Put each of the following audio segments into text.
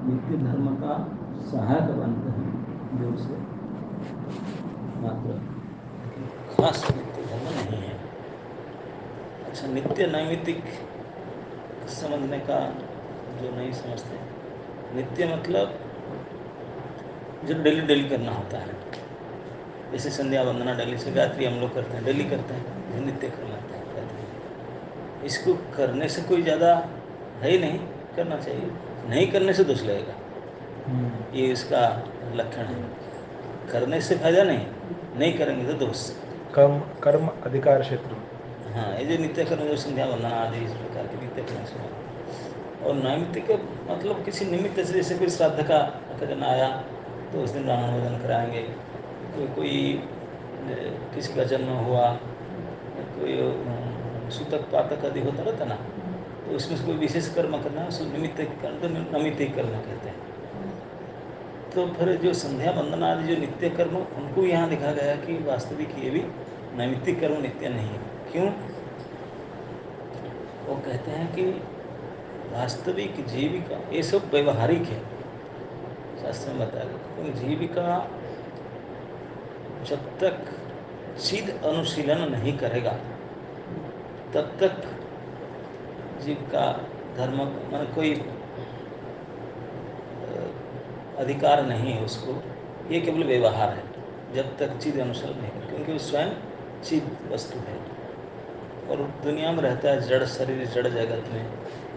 नित्य धर्म का सहायक बनते हैं दूर से मात्र, लेकिन खास नित्य धर्म नहीं है। अच्छा, नित्य नैमित्तिक समझने का जो नहीं समझते, नित्य मतलब जो डेली डेली करना होता है, जैसे संध्या वंदना डेली से, गायत्री हम लोग करते हैं, डेली करते हैं, ये नित्य कर्म आता है गायत्री। इसको करने से कोई ज़्यादा है ही नहीं, करना चाहिए, नहीं करने से दोष लगेगा, ये इसका लक्षण है। करने से फायदा नहीं, नहीं करेंगे तो दोष। कर्म कर्म अधिकार क्षेत्र। हाँ, ये जो नित्य कर्म, जो संध्या वंदना आदि इस प्रकार के नित्य कर्म से, और नैमित्तिक मतलब किसी निमित्त से, जैसे कोई श्राद्ध का दिन आया तो उस दिन ब्राह्मण भोजन कराएंगे, कोई किसी का जन्म हुआ, कोई सूतक पातक आदि होता रहता ना, तो उसमें से कोई विशेष कर्म करना, उसको निमित्त कर्म, तो नैमित्तिक कर्म कहते हैं। तो फिर जो संध्या वंदना आदि जो नित्य कर्म, उनको यहाँ लिखा गया कि वास्तविक ये भी नैमित्तिक कर्म नित्य नहीं है। क्यों? वो कहते हैं कि वास्तविक जीविका ये सब व्यवहारिक है, शास्त्र में बताया गया। क्योंकि जीविका जब तक सिद्ध अनुशीलन नहीं करेगा तब तक जीविका धर्म मान कोई अधिकार नहीं है उसको, ये केवल व्यवहार है जब तक चिद अनुशीलन नहीं करे, क्योंकि वो स्वयं चिद वस्तु है और दुनिया में रहता है, जड़ शरीर, जड़ जगत में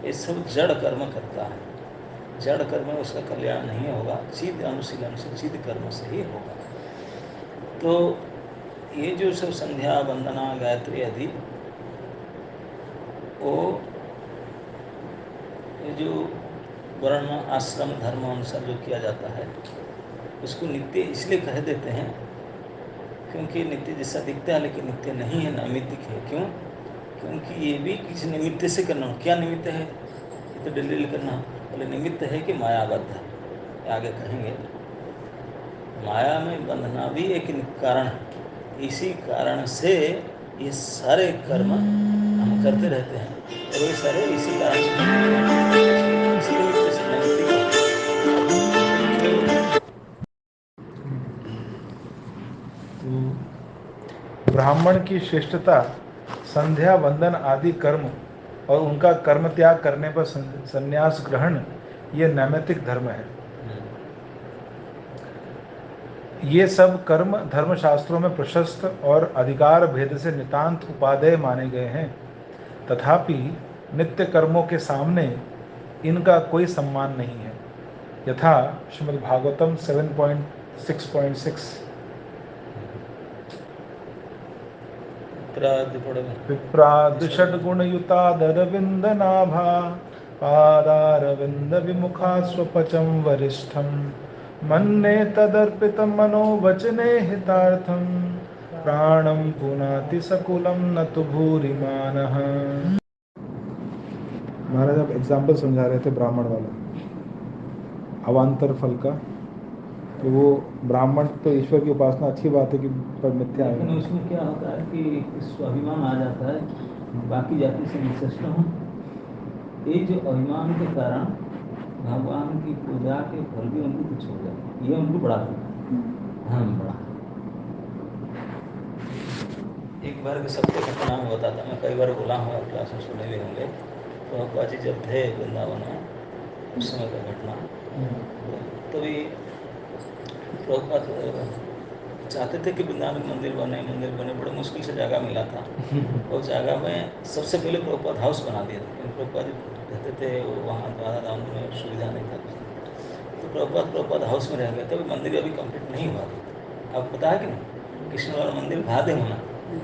ये सब जड़ कर्म करता है। जड़ कर्म में उसका कल्याण नहीं होगा, चिद अनुशीलन से, चिद कर्म से ही होगा। तो ये जो सब संध्या वंदना गायत्री आदि, वो ये जो वर्ण आश्रम धर्म अनुसार जो किया जाता है उसको नित्य इसलिए कह देते हैं क्योंकि नित्य जैसा दिखता है लेकिन नित्य नहीं है, नैमित्तिक है। क्यों? क्योंकि ये भी किसी निमित्त से करना हो। क्या निमित्त है? ये तो डेली करना, बोले निमित्त है कि मायाबद्ध, आगे कहेंगे। माया में बंधना भी एक कारण है, इसी कारण से ये सारे कर्म हम करते रहते हैं और ये सारे इसी कारण से करते हैं। इसी निमित्त से नैमित्तिक है। तो ब्राह्मण की श्रेष्ठता संध्या वंदन आदि कर्म और उनका कर्म त्याग करने पर संन्यास ग्रहण, ये नैमित्तिक धर्म है। ये सब कर्म धर्मशास्त्रों में प्रशस्त और अधिकार भेद से नितांत उपादेय माने गए हैं। तथापि नित्य कर्मों के सामने इनका कोई सम्मान नहीं है। यथा श्रीमद् भागवतम 7.6.6 विप्रादुषड्गुणयुतादरविन्दनाभा पादारविन्दविमुखा स्वपचं वरिष्ठं मन्ये तदर्पितं मनोवचने हितार्थं प्राणं पुनाति सकुलं न तु भूरिमानः। महाराज आप एग्जाम्पल समझा रहे थे ब्राह्मण वाला, अवान्तर फल का, तो वो ब्राह्मण तो ईश्वर की उपासना अच्छी बात है कि पर मिथ्या है, लेकिन उसमें क्या होता है कि स्वाभिमान आ जाता है, बाकी जाति से विशिष्ट हूँ। ये जो अभिमान के कारण भगवान की पूजा के फल भी उनको कुछ हो जाए, ये उनको बड़ा हाँ बड़ा। एक बार के सत्य घटना में बताता, मैं कई बार बोला हूँ, क्लास में सुने भी होंगे। तो अब्बा जी जब थे वृंदावन में, उस समय का घटना, तभी प्रभुपाद चाहते थे कि वृंदावन मंदिर बने, बड़े मुश्किल से जगह मिला था। और जगह में सबसे पहले प्रभुपाद हाउस बना दिया था, क्योंकि प्रभुपाद रहते थे वहाँ द्वारा दाम में सुविधा नहीं था। तो प्रभुपाद हाउस में रह गए थे, मंदिर अभी कंप्लीट नहीं हुआ था। आपको पता है कि नहीं, कृष्ण वाला मंदिर भादे होना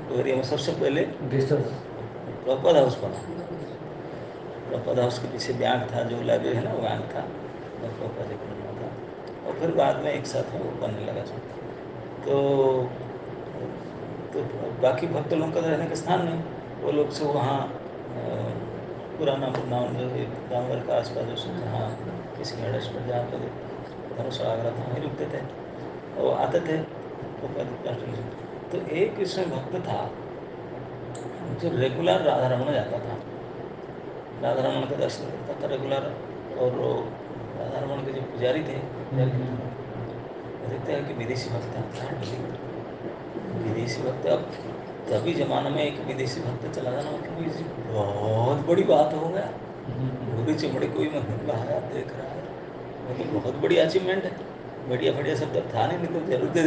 तो एरिया में सबसे पहले प्रभुपाद हाउस बना। प्रभुपाद हाउस के पीछे बैंक था, जो लाइब्रेरी है ना, वो बैंक था और प्रभुपाद जी का बनना था। और फिर बाद में एक साथ वो बनने लगा था। तो बाकी भक्त लोगों का रहने का स्थान नहीं, वो लोग से वहाँ पुराना वृंदावन जो दामोदर का आसपास जो जहाँ किसी एड्रेस पर जहाँ पर धर्मशाला आगरा था वहीं रुकते थे और आते थे तो एक इसमें भक्त था जो रेगुलर राधा रमन जाता था, राधा रमन का दर्शन करता था रेगुलर। और राधा रमन के जो पुजारी थे, देखते हैं कि विदेशी भक्त आता है। विदेशी भक्त, अब तभी जमाने में एक विदेशी भक्त चला जाना कि बहुत बड़ी बात हो गया। पूरी चमड़ी कोई महल बहाया देख रहा है, वो तो बहुत बड़ी अचीवमेंट है। बढ़िया बढ़िया सब तक था नहीं तो जरूर दे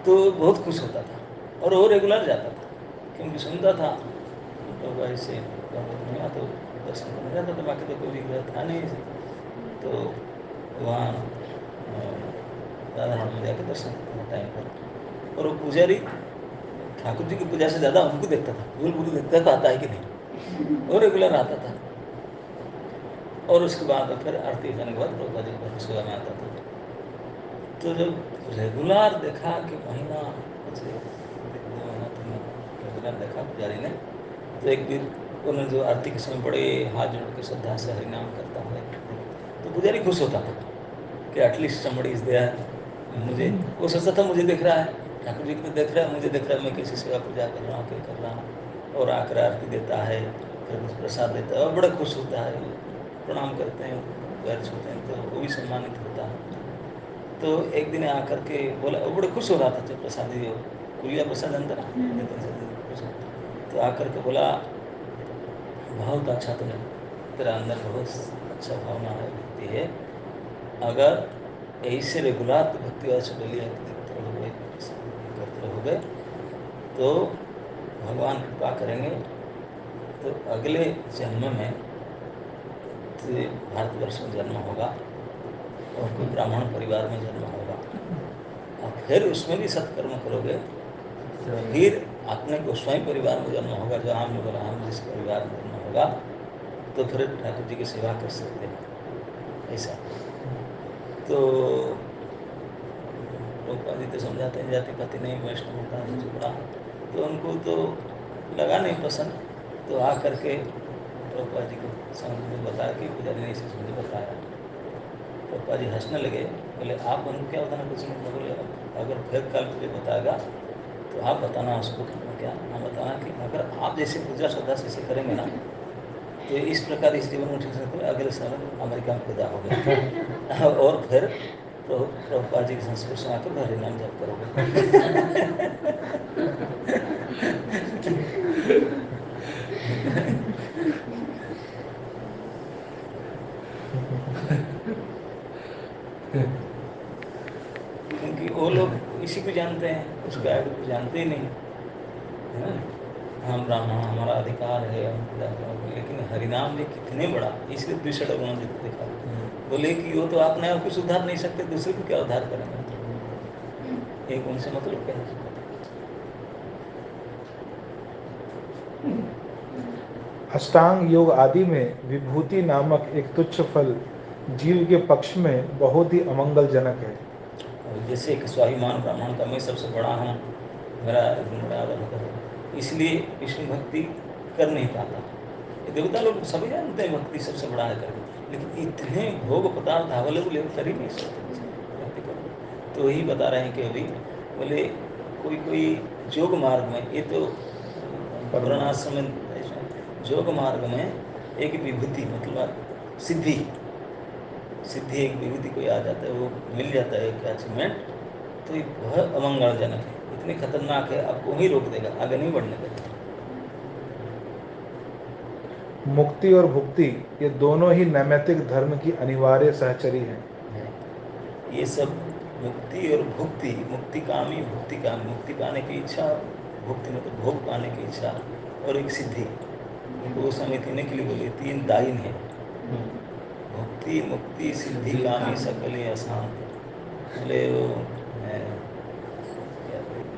तो बहुत खुश होता था और वो रेगुलर जाता था, क्योंकि सुनता था तो भाई से नहीं तो दर्शन करने जाता था। बाकी तो कोई रिग्रह था नहीं, तो वहाँ राधा राम जाके दर्शन करता था टाइम पर। और वो पुजारी ठाकुर जी की पूजा से ज़्यादा उनको देखता था, भूल भूल देखता था आता है कि नहीं, वो रेगुलर आता था। और उसके बाद फिर आरती करने के बाद प्रभुपाद जी की सेवा में आता था। तो जब रेगुलर देखा कि महीना कुछ 2 महीना 3 महीना रेगुलर देखा पुजारी ने, तो एक दिन उन्होंने जो आरती के समय बड़े हाथ जोड़ के श्रद्धा से हरिनाम करता है, तो पुजारी खुश होता था कि एटलीस्ट समबडी इज देयर। मुझे वो सोचता था मुझे देख रहा है, ठाकुर जी को देख रहा है, मुझे देख रहा है, मैं कैसी सेवा पूजा कर रहा हूँ, क्या कर रहा हूँ। और आकर आरती देता है, फिर कुछ प्रसाद देता है और बड़ा खुश होता है। प्रणाम करते हैं, पैर छूते हैं, तो वो भी सम्मानित होता है। तो एक दिन आकर के बोला, वो बड़े खुश हो रहा था जब प्रसादी कुलिया प्रसाद अंदर तो आकर के बोला, बहुत अच्छा तुम्हें, तेरा अंदर बहुत अच्छा भावना है, भक्ति है। अगर यही से रेगुलर भक्ति वाले से डेली करते रहोगे, करते रहोगे तो भगवान कृपा करेंगे, तो अगले जन्म में तो भारतवर्ष में जन्म होगा और कोई ब्राह्मण परिवार में जन्म होगा, और फिर उसमें भी सत्कर्म करोगे, फिर अपने गोस्वामी परिवार में जन्म होगा, जो हम लोग राम जिस परिवार में जन्म होगा, तो फिर ठाकुर जी की सेवा कर सकते हैं। ऐसा तो प्रभुपाद जी तो समझाते हैं जाति पाति नहीं, वैष्णव होता है झुकड़ा, तो उनको तो लगा नहीं पसंद। तो आ करके प्रभुपाद जी को समझ में बताया कि पुजारी ने इसे मुझे बताया। प्रभुपाद जी हंसने लगे, बोले आप उनको क्या बताना, कुछ नहीं। बोले अगर फिर कल तुझे बताएगा तो आप बताना उसको क्या ना बताना कि अगर आप जैसे पूजा श्रद्धा से करेंगे ना, तो इस प्रकार इस जीवन में ठीक से अगले साल अमेरिका में पैदा हो गए और फिर प्रभुपाद जी के संस्कृत सुना कर हरि नाम जप करोगे क्योंकि वो लोग इसी को जानते हैं, उसके आगे को जानते ही नहीं है ना। हम ब्राह्मण, हमारा अधिकार है, हम पूजा करोगे, लेकिन हरिनाम जी कितने बड़ा, इसलिए द्विषण गुण देखा। बोले कि वो तो अपने आप को सुधार नहीं सकते, दूसरे को क्या उद्धार करेंगे, एक उनसे मतलब क्या है। अष्टांग योग आदि में विभूति नामक एक तुच्छ फल जीव के पक्ष में बहुत ही अमंगलजनक है। और जैसे एक स्वाभिमान ब्राह्मण का मैं सबसे बड़ा हूँ, मेरा बड़ा आदर होता है, इसलिए विष्णु भक्ति कर नहीं पाता। देवता लोग सभी जानते हैं भक्ति सबसे बड़ा है करके, लेकिन इतने भोग पदार्थ अवेलेबल कर ही नहीं सकते भक्ति कर। तो यही बता रहे हैं कि अभी बोले कोई कोई योग मार्ग में, ये तो वर्णाश्रम में योग मार्ग में एक विभूति मतलब सिद्धि सिद्धि एक विभूति कोई आ जाता है, वो मिल जाता है एक अचीवमेंट, तो ये बहुत अमंगलजनक है, इतनी खतरनाक है, आपको वहीं रोक देगा, आगे नहीं बढ़ने देगा। मुक्ति और भुक्ति ये दोनों ही नैमित्तिक धर्म की अनिवार्य सहचरी हैं। ये सब मुक्ति और भुक्ति, मुक्ति कामी भुक्ति कामी, मुक्ति पाने की इच्छा, भुक्ति मतलब भोग पाने की इच्छा, और एक सिद्धि, वो समिति के लिए बोले 3 दायिन है, भुक्ति मुक्ति सिद्धि कामी सकले अशांत। बोले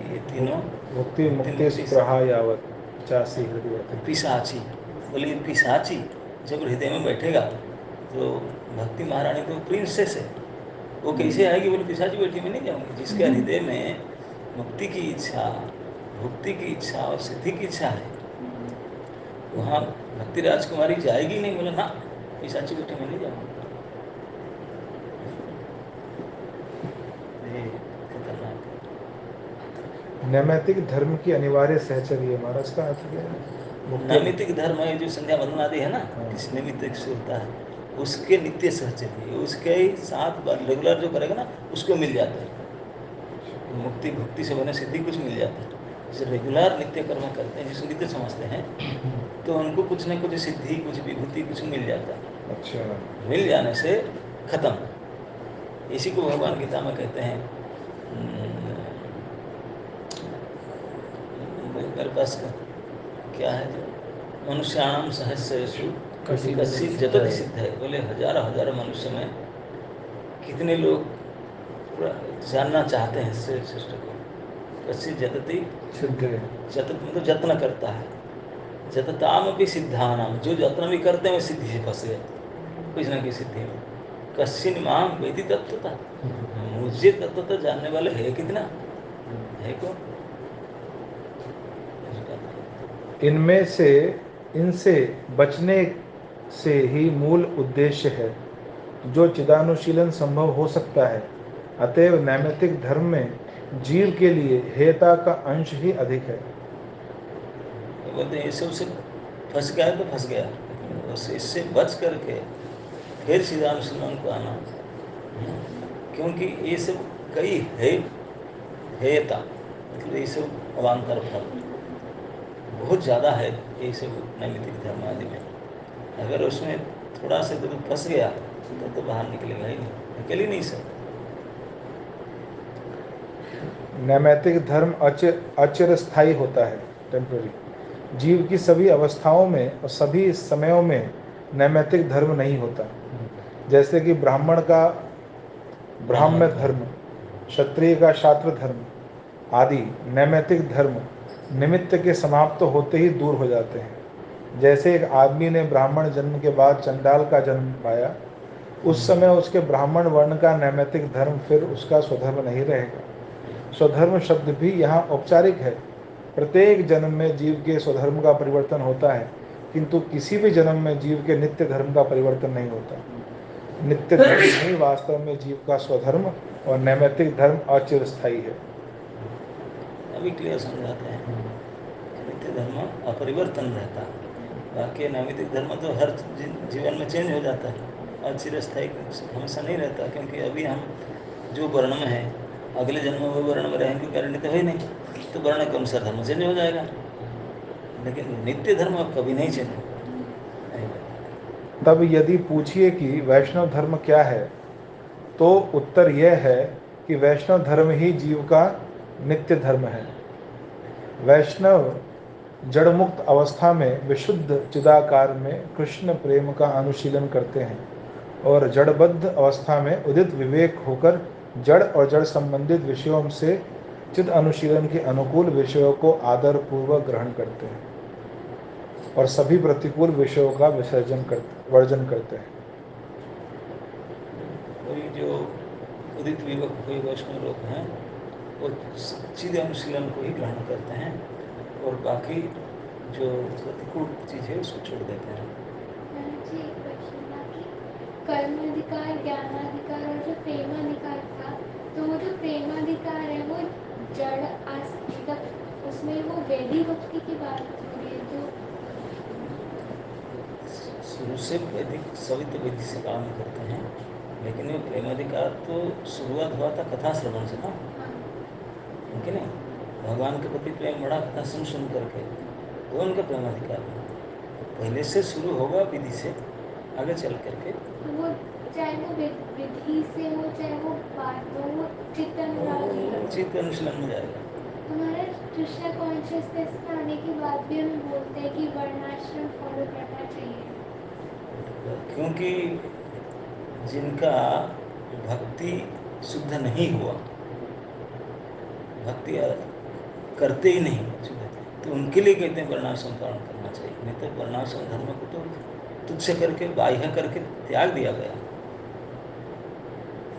ये तीनों भुक्ति मुक्ति स्पृहा यावत 85 हृदय थे। पिशाची, बोले ये पिशाची जब हृदय में बैठेगा तो भक्ति महारानी तो प्रिंसेस है, वो कैसे आएगी, बोले पिशाची बैठी में नहीं जाऊंगी। जिसके हृदय में मुक्ति की इच्छा, भुक्ति की इच्छा और सिद्धि की इच्छा है, वहाँ भक्ति राजकुमारी जाएगी नहीं। बोले ना, पिशाची बैठी में नहीं जाऊंगी। ये खतरनाक है। नैमित्तिक धर्म की अनिवार्य सहचरी है। महाराज का अर्थ क्या है? नैमित्तिक धर्म है जो संध्या बंदन आदि है ना, किस निमित्त से होता है, उसके नित्य सहचर्य है, उसके ही साथ रेगुलर जो करेगा ना उसको मिल जाता है। मुक्ति भक्ति से बने सिद्धि कुछ मिल जाता है। जैसे रेगुलर नित्य कर्म करते हैं, जिसको नित्य समझते हैं, तो उनको कुछ न कुछ सिद्धि, कुछ विभूति, कुछ मिल जाता है। अच्छा, मिल जाने से खत्म। इसी को भगवान गीता में कहते हैं, मेरे पास क्या है जो मनुष्याणाम सहस्रेषु कश्चित् जतति सिद्धये। बोले हजारों मनुष्य में कितने लोग पूरा जानना चाहते हैं श्रेष्ठ को। कश्चित् जतति सिद्धये, जतत मतलब जत्न करता है। जतताम अपि सिद्धानाम, जो जत्न भी करते हैं वे सिद्धि से फंस गए, कुछ ना कुछ सिद्धि में। कश्चिन् माम वेति तत्वतः, मुझे तत्वतः जानने वाले है कितना, है कौन? इनमें से इनसे बचने से ही मूल उद्देश्य है जो चिदानुशीलन संभव हो सकता है। अतएव नैमित्तिक धर्म में जीव के लिए हेयता का अंश ही अधिक है। बोलते हैं ये सब से फंस गया तो फंस गया, इससे बच करके फिर चिदानुशीलन को आना। क्योंकि ये सब कई हेयता, मतलब ये सब अवान्तर फल बहुत ज़्यादा है ये सब नैमित्तिक धर्म आदि में। अगर उसमें थोड़ा सा तो फंस गया तो बाहर निकलेगा ही नहीं, निकल ही नहीं सकता। नैमित्तिक धर्म अचिरस्थायी होता है, टेम्पररी। जीव की सभी अवस्थाओं में और सभी समयों में नैमित्तिक धर्म नहीं होता। जैसे कि ब्राह्मण का ब्राह्म्य धर्म, क्षत्रिय का क्षात्र धर्म आदि नैमित्तिक धर्म निमित्त के समाप्त होते ही दूर हो जाते हैं। जैसे एक आदमी ने ब्राह्मण जन्म के बाद चंडाल का जन्म पाया, उस समय उसके ब्राह्मण वर्ण का नैमित्तिक धर्म फिर उसका स्वधर्म नहीं रहेगा। स्वधर्म शब्द भी यहाँ औपचारिक है। प्रत्येक जन्म में जीव के स्वधर्म का परिवर्तन होता है, किंतु किसी भी जन्म में जीव के नित्य धर्म का परिवर्तन नहीं होता। नित्य धर्म ही वास्तव में जीव का स्वधर्म और नैमित्तिक धर्म अचिरस्थायी है। अभी क्लियर समझाते हैं। नित्य धर्म अपरिवर्तन रहता है, बाकी नैमित्तिक धर्म तो हर जीवन में चेंज हो जाता है, अचिरस्थायी हमेशा नहीं रहता। क्योंकि अभी हम जो वर्ण में हैं, अगले जन्म में वो वर्ण में रहेंगे, गारंटी तो है ही नहीं, तो वर्ण के अनुसार धर्म चेंज हो जाएगा। लेकिन नित्य धर्म अब कभी नहीं चेंज होगा। तब यदि पूछिए कि वैष्णव धर्म क्या है, तो उत्तर यह है कि वैष्णव धर्म ही जीव का नित्य धर्म है। वैष्णव जड़मुक्त अवस्था में विशुद्ध चिदाकार में कृष्ण प्रेम का अनुशीलन करते हैं और जड़बद्ध अवस्था में उदित विवेक होकर जड़ और जड़ संबंधित विषयों से चिद अनुशीलन के अनुकूल विषयों को आदर पूर्वक ग्रहण करते हैं और सभी प्रतिकूल विषयों का वर्जन करते हैं। कोई जो उदित विवेक कोई वैष्णव लोग हैं, वो सीधे अनुशीलन को ही ग्रहण करते हैं और बाकी जो प्रतिकूल चीज़ है उसको छोड़ देते हैं। कर्माधिकार, ज्ञानाधिकार और जो प्रेमाधिकार था, तो वो जो प्रेमाधिकार है वो जड़ मतलब उसमें वो वैदिक भक्ति की बात हो रही है। तो शुरू से वैदिक सभी तो विधि से पालन करते हैं, लेकिन ये प्रेमाधिकार तो शुरुआत हुआ था कथा श्रवण से ना, है कि नहीं? भगवान के प्रति प्रेम बढ़ा कथा सुन करके, वो उनका प्रेमाधिकार है। पहले से शुरू होगा विधि से, आगे चल करके वो चाहे वो विधि से हो चाहे वो बात हो, वो चित्त अनुराग चित्त अनुशीलन में जाएगा। हमारे कृष्ण कॉन्शियसनेस में आने के बाद भी हमें बोलते हैं कि वर्णाश्रम फॉलो करना चाहिए, क्योंकि जिनका भक्ति शुद्ध नहीं हुआ, भक्ति करते ही नहीं शुद्ध, तो उनके लिए कहते हैं वर्णाश्रम पालन करना चाहिए। नहीं तो वर्णाश्रम धर्म को तो तुच्छ करके बाह्य करके त्याग दिया गया।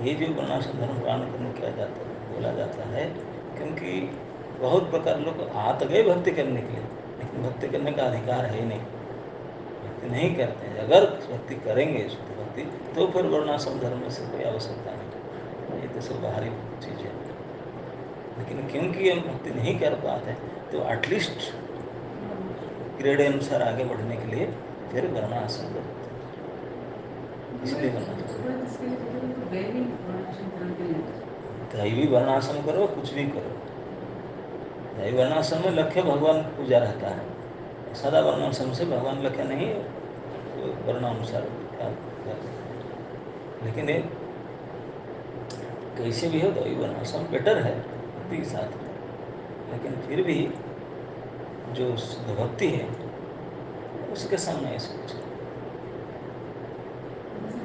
ये जो वर्णाश्रम धर्म पालन करने किया बोला जाता है, क्योंकि बहुत प्रकार लोग आ तो गए भक्ति करने के लिए, लेकिन भक्ति करने का अधिकार है ही नहीं, भक्ति नहीं करते हैं। अगर भक्ति करेंगे शुद्ध भक्ति, तो फिर वर्णाश्रम धर्म से कोई आवश्यकता नहीं, ये तो सब बाहरी चीज़ है। लेकिन क्योंकि हम भक्ति नहीं कर पाते, तो एटलीस्ट ग्रेड अनुसार आगे बढ़ने के लिए फिर वर्णाश्रम करते हैं। इसलिए करना चाहिए। इसके लिए तो दैवी वर्णाश्रम धर्म के लिए दैवी वर्णाश्रम करो, कुछ भी करो, दैवी वर्णाश्रम में लक्ष्य भगवान पूजा रहता है, सदा वर्णाश्रम से भगवान लक्ष्य नहीं, तो वर्णानुसार क्या करते हैं। लेकिन एक कैसे भी हो दैवी वर्णाश्रम बेटर है भक्ति के साथ, लेकिन फिर भी जो शुद्ध भक्ति है उसके सामने ऐसा कुछ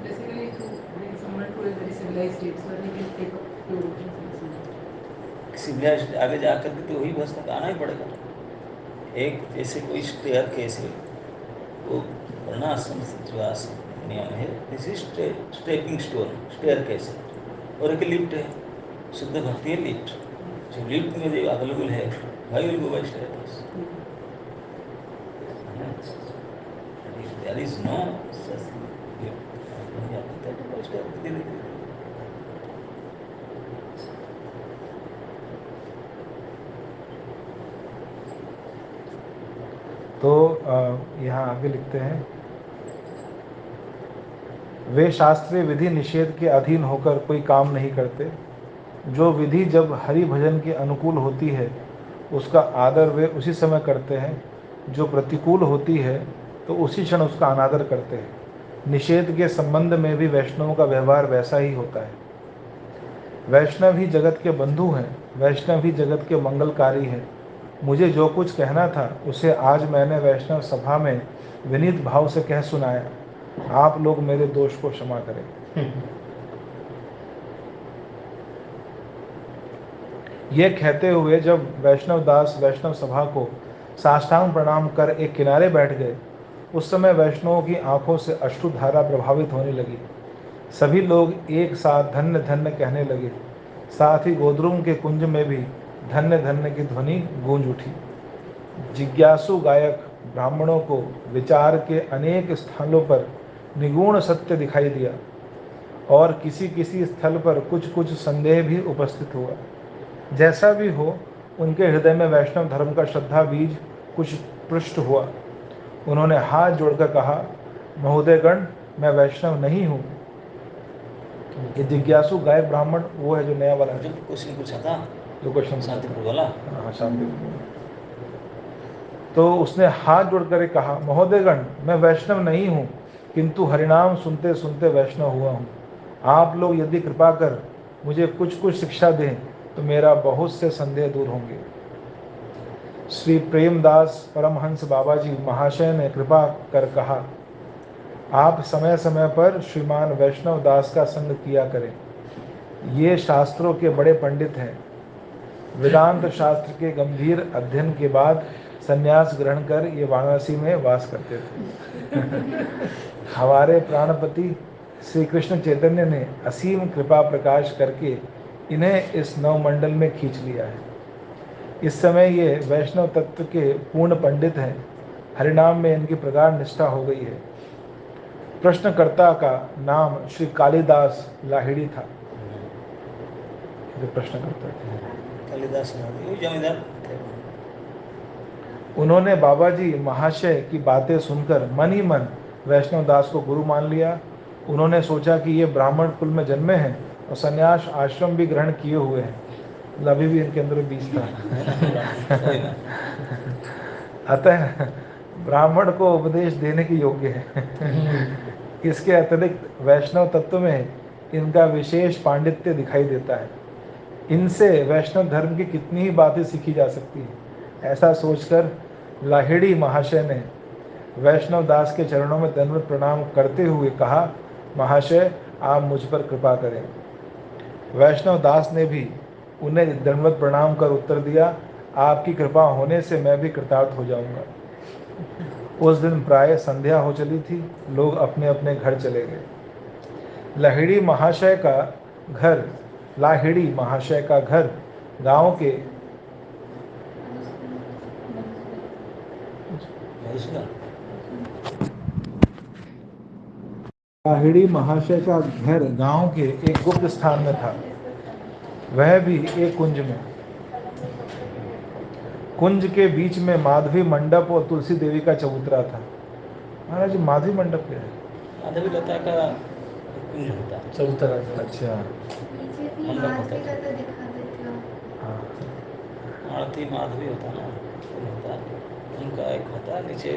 basically to bring someone to a very civilized state so that he can take up pure devotion. Civilise आगे जा करके तो वही भस्म का आना ही पड़ेगा। एक जैसे कोई स्टेयर केस है, वो वर्णाश्रम जो आश्रम नियम है, this is stepping stone, staircase है, और एक लिफ्ट है, शुद्ध भक्ति है लिफ्ट, जो लिफ्ट में जो अवेलेबल है, भाई will go by stairs, there is no such lift, तो यहाँ आगे लिखते हैं, वे शास्त्रीय विधि निषेध के अधीन होकर कोई काम नहीं करते। जो विधि जब हरि भजन के अनुकूल होती है उसका आदर वे उसी समय करते हैं, जो प्रतिकूल होती है तो उसी क्षण उसका अनादर करते हैं। निषेध के संबंध में भी वैष्णवों का व्यवहार वैसा ही होता है। वैष्णव ही जगत के बंधु हैं, वैष्णव ही जगत के मंगलकारी हैं। मुझे जो कुछ कहना था उसे आज मैंने वैष्णव सभा में विनीत भाव से कह सुनाया। आप लोग मेरे दोष को क्षमा करें। ये कहते हुए जब वैष्णव दास वैष्णव सभा को साष्टांग प्रणाम कर एक किनारे बैठ गए, उस समय वैष्णवों की आंखों से अश्रुधारा प्रभावित होने लगी। सभी लोग एक साथ धन्य धन्य कहने लगे। साथ ही गोद्रुम के कुंज में भी धन्य धन्य की ध्वनि गूंज उठी। जिज्ञासु गायक ब्राह्मणों को विचार के अनेक स्थलों पर निगूढ़ सत्य दिखाई दिया और किसी किसी स्थल पर कुछ कुछ संदेह भी उपस्थित हुआ। जैसा भी हो, उनके हृदय में वैष्णव धर्म का श्रद्धा बीज कुछ पृष्ठ हुआ। उन्होंने हाथ जोड़कर कहा, महोदयगण, मैं वैष्णव नहीं हूँ। ये जिज्ञासु गायक ब्राह्मण वो है जो नया वाला है, जो क्वेश्चन पूछा था, जो क्वेश्चन शांतिपुर वाला। हाँ, शांतिपुर। तो उसने हाथ जोड़कर कहा, महोदयगण, मैं वैष्णव नहीं हूँ, किंतु हरिनाम सुनते सुनते वैष्णव हुआ हूँ। आप लोग यदि कृपा कर मुझे कुछ कुछ शिक्षा दें तो मेरा बहुत से संदेह दूर होंगे। श्री प्रेमदास परमहंस बाबा जी महाशय ने कृपा कर कहा, आप समय समय पर श्रीमान वैष्णव दास का संग किया करें। ये शास्त्रों के बड़े पंडित हैं। वेदांत शास्त्र के गंभीर अध्ययन के बाद संन्यास ग्रहण कर ये वाराणसी में वास करते थे। हमारे प्राणपति श्री कृष्ण चैतन्य ने असीम कृपा प्रकाश करके इन्हें इस नवमंडल में खींच लिया है। इस समय ये वैष्णव तत्व के पूर्ण पंडित हैं। हरिनाम में इनकी प्रगाढ़ निष्ठा हो गई है। प्रश्नकर्ता का नाम श्री कालिदास लाहिड़ी था। जो प्रश्नकर्ता थे कालिदास जमींदार थे। उन्होंने बाबा जी महाशय की बातें सुनकर मन ही मन वैष्णव दास को गुरु मान लिया। उन्होंने सोचा कि ये ब्राह्मण कुल में जन्मे हैं और संन्यास आश्रम भी ग्रहण किए हुए हैं। अभी भी इनके अंदर बीज था। अतः ब्राह्मण को उपदेश देने के योग्य है। इसके अतिरिक्त वैष्णव तत्व में इनका विशेष पांडित्य दिखाई देता है। इनसे वैष्णव धर्म की कितनी ही बातें सीखी जा सकती हैं। ऐसा सोचकर लाहिड़ी महाशय ने वैष्णव दास के चरणों में दंडवत प्रणाम करते हुए कहा, महाशय, आप मुझ पर कृपा करें। वैष्णव दास ने भी उन्हें दंडवत प्रणाम कर उत्तर दिया, आपकी कृपा होने से मैं भी कृतार्थ हो जाऊंगा। उस दिन प्राय संध्या हो चली थी। लोग अपने अपने घर चले गए। लाहिड़ी महाशय का घर गांव के लाहिड़ी महाशय का घर गांव के एक गुप्त स्थान में था, वह भी एक कुंज में। कुंज के बीच में माधवी मंडप और तुलसी देवी का चबूतरा था। महाराज, माधवी मंडप क्या है? माधवी लता का कुंज होता है, चबूतरा। अच्छा, नीचे भी मंडप होता माधवी है। का तो दिखा देते हो। हाँ, आरती माधवी होता है ना, कुंज होता है, उनका एक होता है नीचे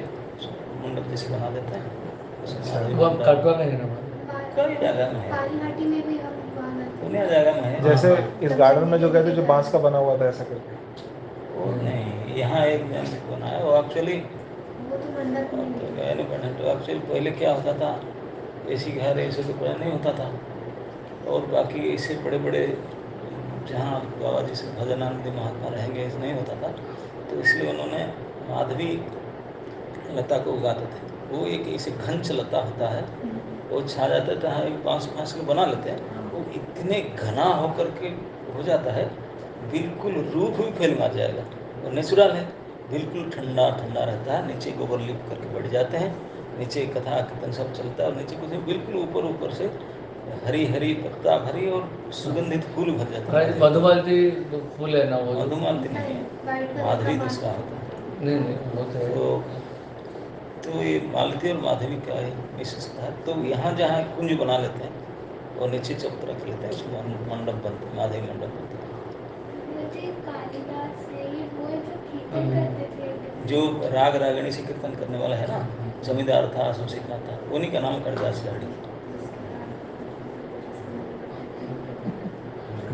मंडप जैसे बना देते हैं, उसमें अच्छा। माधवी वो हम मंडप काटवा में है ना हमारे। कई जगह में है, काली घाटी में भी हम वहाँ गए थे। दुनिया जगह में है। जैसे हाँ, इस गार्डन में जो कहते हैं जो बांस का बना हुआ था ऐसा करके। वो नहीं, यहाँ एक मंदिर बना है, वो एक्चुअली वो तो मंडप अब नहीं तो है। गए नहीं बने, तो एक्चुअली पहले क्या होता था, ऐसी घर ऐसे तो बड़ा नहीं होता था, और बाकी ऐसे बड़े बड़े जहाँ बाबा जी से भजनानंद महात्मा रहेंगे ऐसे नहीं होता था, तो इसलिए उन्होंने माधवी लता को उगाते थे। वो एक ऐसे घंच लता होता है, वो छा जाता था, एक बांस फांस के बना लेते हैं, वो इतने घना होकर के हो जाता है, बिल्कुल रूप भी फैल मार जाएगा, वो नेचुरल है, बिल्कुल ठंडा ठंडा रहता है, नीचे गोबर लिप करके बैठ जाते हैं, नीचे कथा कीर्तन सब चलता है, और नीचे कुछ नहीं, बिल्कुल ऊपर ऊपर से हरी हरी पत्ता भरी और सुगंधित फूल भर जाता है। मधुमालती जो फूल है ना वो जो- मधुमालती नहीं वाइट है, कलर माधवी का दूसरा माला। होता है। नहीं नहीं वो तो है। तो ये मालती और माधवी का ही विशेषता है। तो यहाँ जहाँ कुंज बना लेते हैं और नीचे चबूतरा रख लेते हैं, उसमें मंडप बनते हैं, माधवी मंडप बनते हैं। मुझे कालिदास से ये वो जो कीर्तन करते थे जो राग रागिणी से कीर्तन करने वाला है ना, जमींदार था, सुशिका था, उन्हीं का नाम कालिदास लाहिड़ी।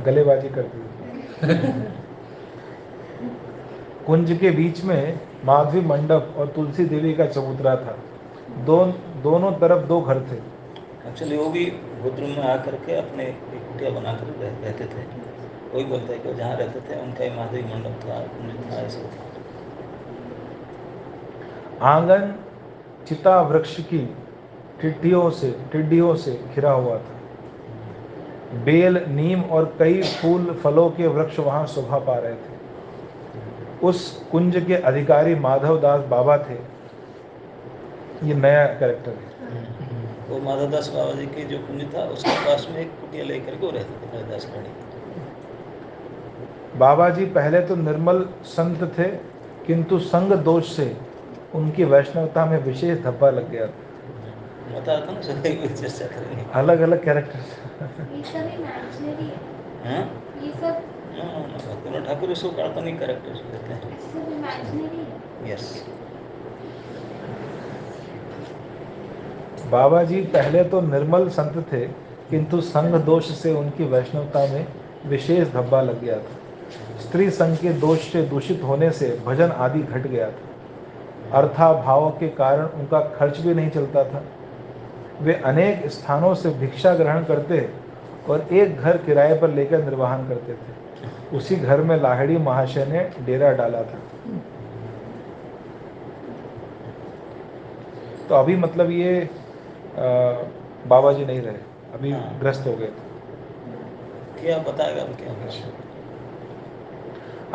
गलेबाजी करती थी। कुंज के बीच में माधवी मंडप और तुलसी देवी का चबूतरा था। दोनों तरफ दो घर थे। एक्चुअली वो भी गोद्रुम में आकर के अपने एक कुटिया बनाकर रहते थे। वही बोलता है कि जहाँ रहते थे उनका ही माधवी मंडप था, कुंज था, ऐसा था। आंगन चिता वृक्ष की टिड्डियों से घिरा हुआ था। बेल, नीम और कई फूल फलों के वृक्ष वहां शोभा पा रहे थे। उस कुंज के अधिकारी माधव दास बाबा थे। ये नया कैरेक्टर है। वो माधवदास बाबा जी के जो कुंज था उसके पास में एक कुटिया लेकर के वो रहते थे, कालिदास लाहिड़ी। बाबा जी पहले तो निर्मल संत थे, किंतु संग दोष से उनकी वैष्णवता में विशेष धब्बा लग गया था। बता रहा था ना, सभी कुछ चर्चा करेंगे। अलग अलग कैरेक्टर। ये सब इमेजिनरी है। हाँ, ये सब भक्तिनाथ ठाकुर इसको काल्पनिक कैरेक्टर्स कहते हैं। सब इमेजिनरी है। यस। बाबा जी पहले तो निर्मल संत थे, किंतु संग दोष से उनकी वैष्णवता में विशेष धब्बा लग गया था। स्त्री संग के दोष से दूषित होने से भजन आदि घट गया था। अर्थाभाव के कारण उनका खर्च भी नहीं चलता था। वे अनेक स्थानों से भिक्षा ग्रहण करते और एक घर किराए पर लेकर निर्वाहन करते थे। उसी घर में लाहिड़ी महाशय ने डेरा डाला था। तो अभी मतलब ये बाबा जी नहीं रहे, अभी हाँ। ग्रस्त हो गए थे। क्या बताएगा अब क्या होगा।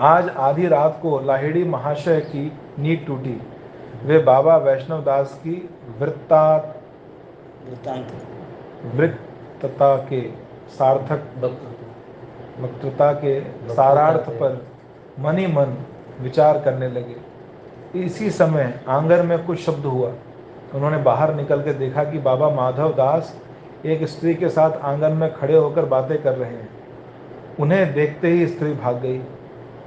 आज आधी रात को लाहिड़ी महाशय की नींद टूटी। वे बाबा वैष्णव दास की वृत्तांत वृत्तता के सार्थक भक्त वक्तृता के सारार्थ पर मन ही मन विचार करने लगे। इसी समय आंगन में कुछ शब्द हुआ। उन्होंने बाहर निकल के देखा कि बाबा माधव दास एक स्त्री के साथ आंगन में खड़े होकर बातें कर रहे हैं। उन्हें देखते ही स्त्री भाग गई।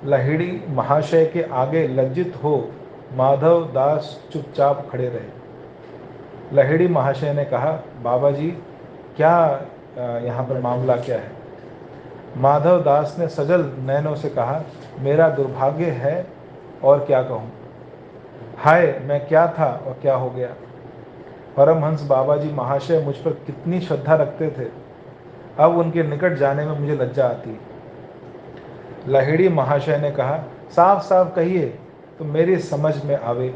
लाहिड़ी महाशय के आगे लज्जित हो माधव दास चुपचाप खड़े रहे। लाहिड़ी महाशय ने कहा, बाबा जी क्या यहाँ पर मामला क्या है? माधव दास ने सजल नयनों से कहा, मेरा दुर्भाग्य है और क्या कहूँ। हाय, मैं क्या था और क्या हो गया। परमहंस बाबा जी महाशय मुझ पर कितनी श्रद्धा रखते थे, अब उनके निकट जाने में मुझे लज्जा आती है। लाहिड़ी महाशय ने कहा, साफ साफ कहिए तो मेरी समझ में आवे।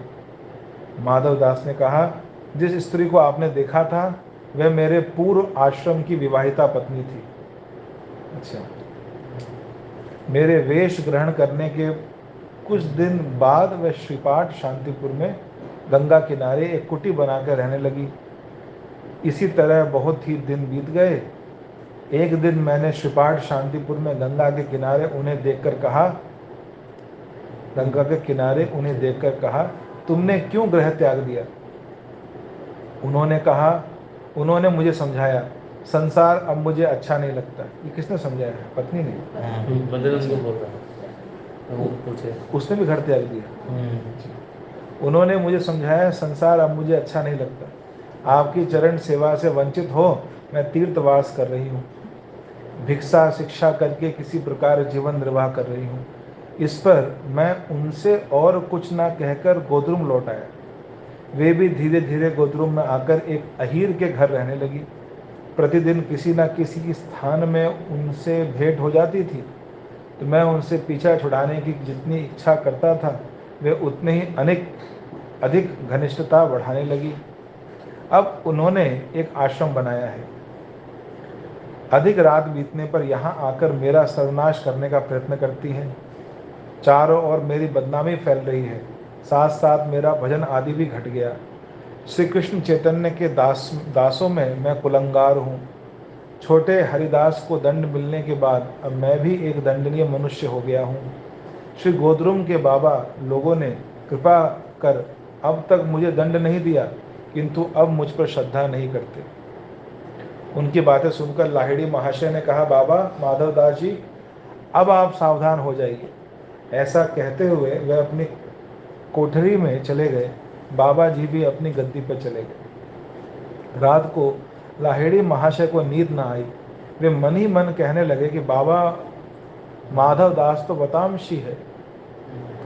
माधव दास ने कहा, जिस स्त्री को आपने देखा था वह मेरे पूर्व आश्रम की विवाहिता पत्नी थी। अच्छा, मेरे वेश ग्रहण करने के कुछ दिन बाद वह श्रीपाठ शांतिपुर में गंगा किनारे एक कुटी बनाकर रहने लगी। इसी तरह बहुत ही दिन बीत गए। एक दिन मैंने श्रीपाठ शांतिपुर में गंगा के किनारे उन्हें देखकर कहा, तुमने क्यों गृह त्याग दिया? उन्होंने मुझे समझाया, संसार अब मुझे अच्छा नहीं लगता। ये किसने समझाया है? पत्नी ने। हाँ, बदल को बोल रहा है, वो पूछे। उसने भी घर त्याग दिया। उन्होंने मुझे समझाया, संसार अब मुझे अच्छा नहीं लगता। आपकी चरण सेवा से वंचित हो मैं तीर्थवास कर रही हूँ, भिक्षा शिक्षा करके किसी प्रकार जीवन निर्वाह कर रही हूँ। इस पर मैं उनसे और कुछ ना कहकर गोद्रुम लौट आया। वे भी धीरे धीरे गोद्रुम में आकर एक अहीर के घर रहने लगी। प्रतिदिन किसी न किसी स्थान में उनसे भेंट हो जाती थी, तो मैं उनसे पीछा छुड़ाने की जितनी इच्छा करता था वे उतने ही अधिक घनिष्ठता बढ़ाने लगी। अब उन्होंने एक आश्रम बनाया है। अधिक रात बीतने पर यहाँ आकर मेरा सर्वनाश करने का प्रयत्न करती हैं। चारों ओर मेरी बदनामी फैल रही है, साथ साथ मेरा भजन आदि भी घट गया। श्री कृष्ण चैतन्य के दासों में मैं कुलंगार हूँ। छोटे हरिदास को दंड मिलने के बाद अब मैं भी एक दंडनीय मनुष्य हो गया हूँ। श्री गोद्रुम के बाबा लोगों ने कृपा कर अब तक मुझे दंड नहीं दिया, किंतु अब मुझ पर श्रद्धा नहीं करते। उनकी बातें सुनकर लाहिड़ी महाशय ने कहा, बाबा माधवदास जी, अब आप सावधान हो जाइए। ऐसा कहते हुए वे अपनी कोठरी में चले गए। बाबा जी भी अपनी गद्दी पर चले गए। रात को लाहिड़ी महाशय को नींद न आई। वे मन ही मन कहने लगे कि बाबा माधवदास तो वतामशी है,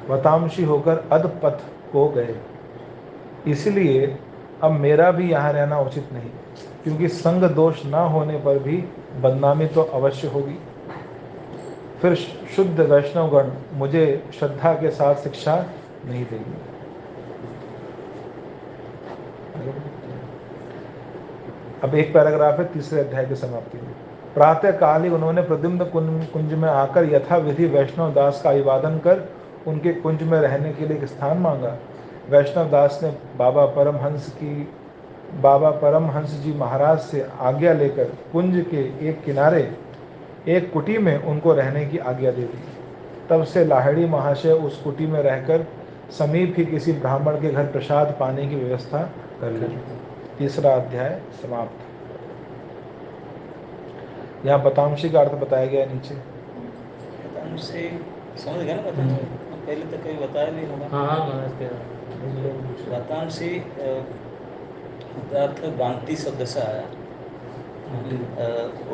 वतामशी होकर अधपथ को गए, इसलिए अब मेरा भी यहाँ रहना उचित नहीं, क्योंकि संग दोष न होने पर भी बदनामी तो अवश्य होगी। फिर शुद्ध वैष्णवगण मुझे श्रद्धा के साथ शिक्षा नहीं देगी। अब एक पैराग्राफ है तीसरे अध्याय की समाप्ति में। प्रातः काल ही उन्होंने प्रद्युम्न कुंज में आकर यथाविधि वैष्णव दास का अभिवादन कर उनके कुंज में रहने के लिए एक स्थान मांगा। वैष्णव दास ने बाबा परमहंस जी महाराज से आज्ञा लेकर कुंज के एक किनारे एक कुटी में उनको रहने की आज्ञा दे दी। तब से लाहिड़ी महाशय उस कुटी में रहकर समीप ही किसी ब्राह्मण के घर प्रसाद पाने की व्यवस्था कर ली। तीसरा अध्याय समाप्त। यहाँ बतामशी का अर्थ बताया गया नीचे। बतामशी समझ गए ना? बतामशी पहले तो कभी बताया नहीं होगा। हाँ, बतामशी अर्थ बांति शब्द से आया।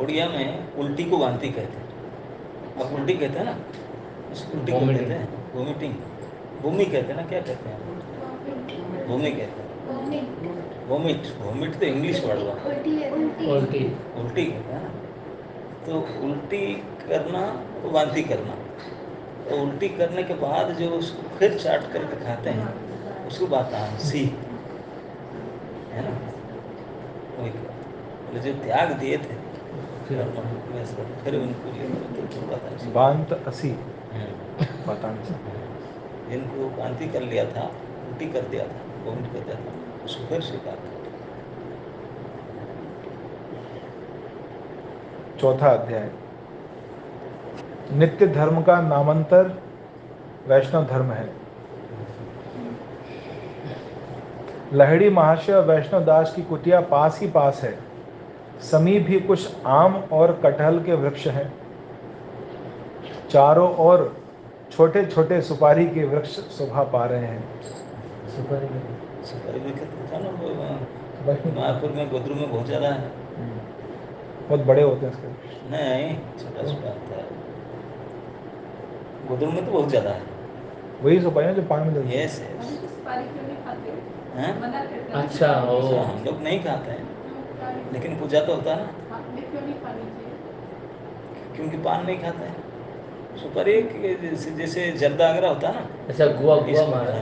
उड़िया में उल्टी को बांति कहते हैं। आप उल्टी कहते हैं ना, उस उल्टी को कहते हैं वोमिटिंग। भूमि कहते हैं ना, क्या कहते हैं? भूमि कहते हैं। वोमिट तो इंग्लिश वर्ड हुआ। उल्टी कहते हैं ना। तो उल्टी करना तो वांति करना, तो उल्टी करने के बाद जो उसको फिर चाट करके खाते हैं उसको बतामसी है ना। वही जो त्याग दिए थे फिर उनको बतामसी। बांत असी बतामसी। जिनको वांति कर लिया था, उल्टी कर दिया था, वोमिट कर दिया था, उसको फिर स्वीकार कर। चौथा अध्याय। नित्य धर्म का नामांतर वैष्णव धर्म है। लहड़ी महाशय और वैष्णव दास की कुटिया पास ही पास है। समीप ही कुछ आम और कटहल के वृक्ष हैं। चारों ओर छोटे छोटे सुपारी के वृक्ष शोभा पा रहे हैं। सुपारी में था ना, मायापुर में गोद्रुम में बहुत ज़्यादा है। बहुत बड़े होते हैं इसके। नहीं, छोटा छोटा होता है। गोद्रुम में तो बहुत ज़्यादा है। वही सुपारी जो पान में देते हैं। यस। अच्छा, हम लोग नहीं खाते हैं, लेकिन पूजा तो होता है ना, क्योंकि पान नहीं खाते हैं। सुपारी जैसे जर्दा वगैरह होता है ना। अच्छा, गुआ मारा।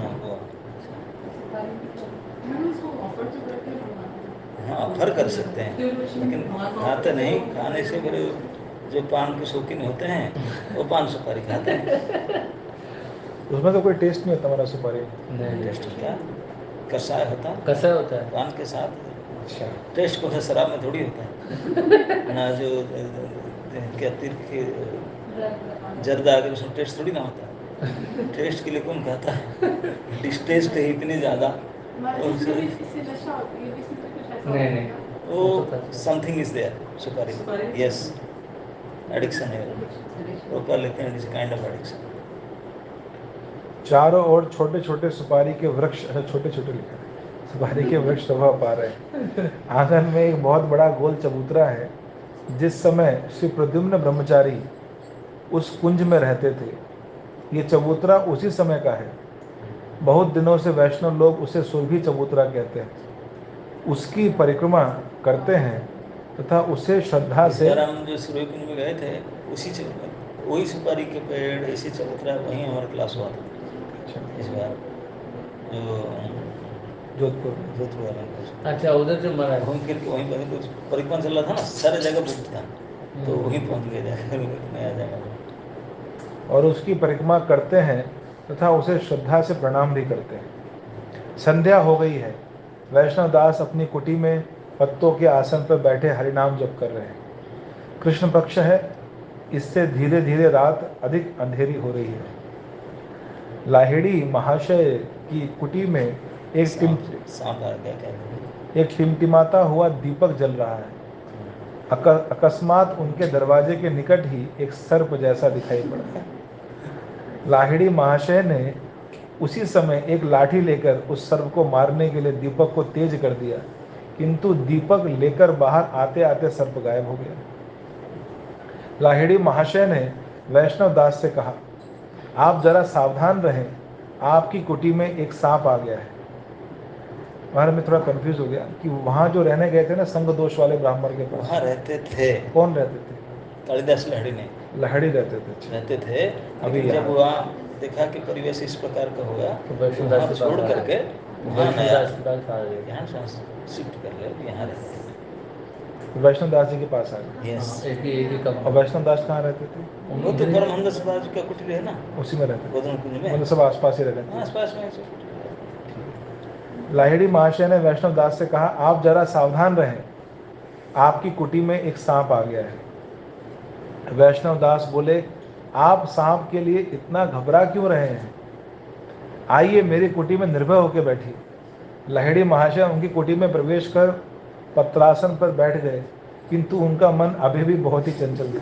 हाँ, ऑफर कर सकते हैं, लेकिन खाते नहीं। खाने से बड़े जो पान के शौकीन होते हैं वो पान सुपारी खाते हैं। उसमें तो कोई टेस्ट नहीं होता हमारा सुपारी। नहीं, टेस्ट होता है, कसाय होता है, कैसा होता है? पान के साथ। अच्छा, टेस्ट को शराब में थोड़ी होता है ना। जो क्या तीर्थ जर्दा अगर उसमें टेस्ट थोड़ी ना होता है। टेस्ट के लिए कौन खाता है? डिस्टेस्ट है इतने ज़्यादा। नहीं, वो वो तो था। समथिंग इज देयर सुपारी सुपारी? यस एडिक्शन है रोका लेते हैं इट्स काइंड ऑफ एडिक्शन चारों ओर छोटे छोटे सुपारी के वृक्ष, अच्छा छोटे छोटे लिखा है, सुपारी के वृक्ष शोभा पा रहे हैं। आंगन में एक बहुत बड़ा गोल चबूतरा है। जिस समय श्री प्रद्युम्न ब्रह्मचारी उस कुंज में रहते थे, ये चबूतरा उसी समय का है। बहुत दिनों से वैष्णव लोग उसे सुरभि चबूतरा कहते हैं। उसकी परिक्रमा करते हैं तथा उसे श्रद्धा इस से। बार हम जो सूर्यकुंज में गए थे वही सुपारी के पेड़ ऐसे चबूतरा वहीं हमारा क्लास हुआ था अच्छा, इस बार जो जोधपुर में। जोधपुर वाला का अच्छा उधर जो मरा है। घूम फिर के वहीं पर कुछ परिक्रमा चल रहा था ना सारे जगह बुक था तो वहीं पहुंच गए जाकर नया जगह और उसकी परिक्रमा करते हैं तथा उसे श्रद्धा से प्रणाम भी करते हैं। संध्या हो गई है। वैष्णव दास अपनी कुटी में पत्तों के आसन पर बैठे हरिनाम जप कर रहे हैं। कृष्ण पक्ष है, इससे धीरे धीरे रात अधिक अंधेरी हो रही है। लाहिड़ी महाशय की कुटी में सांप आ गया क्या एक टिमटिमाता हुआ दीपक जल रहा है। अकस्मात उनके दरवाजे के निकट ही एक सर्प जैसा दिखाई पड़ा। लाहिड़ी महाशय ने उसी समय एक लाठी लेकर उस सर्प को मारने के लिए दीपक को तेज कर दिया, किंतु दीपक लेकर बाहर आते आते सर्प गायब हो गया। लाहिड़ी महाशय ने वैष्णव दास से कहा, आप जरा सावधान रहें, आपकी कुटी में एक सांप आ गया है। वहाँ मैं थोड़ा कंफ्यूज हो गया कि वहाँ जो रहने गए थे ना संग दोष वाले ब्राह्मण के पास, वहाँ रहते थे कौन रहते थे? कालिदास लहड़ी ने लहड़ी रहते थे। अच्छा। रहते थे अभी लेकिन जब यहाँ- वहाँ देखा कि परिवेश इस प्रकार का होगा तो तो वैष्णव वहाँ दास के छोड़ पास आ करके गए। वहाँ वैष्णव नया दास के पास आ गए। यहाँ शिफ्ट कर रहे यहाँ रहते वैष्णव दास जी के पास आ गए। हैं यस हाँ, एक ही और कमरा। वैष्णव दास कहाँ रहते थे? वो तो परमहंस दास का कुटीर है ना उसी में रहते थे, गोधन कुंज में मतलब सब आसपास ही रहते थे। आसपास में ऐसे कुटीर है। लाहिड़ी महाशय ने वैष्णव दास से कहा, आप जरा सावधान रहें, आपकी कुटी में एक सांप आ गया है। वैष्णव दास बोले, आप सांप के लिए इतना घबरा क्यों रहे हैं? आइए मेरी कुटी में निर्भय होकर बैठिए। लाहिड़ी महाशय उनकी कुटी में प्रवेश कर पत्रासन पर बैठ गए, किंतु उनका मन अभी भी बहुत ही चंचल था।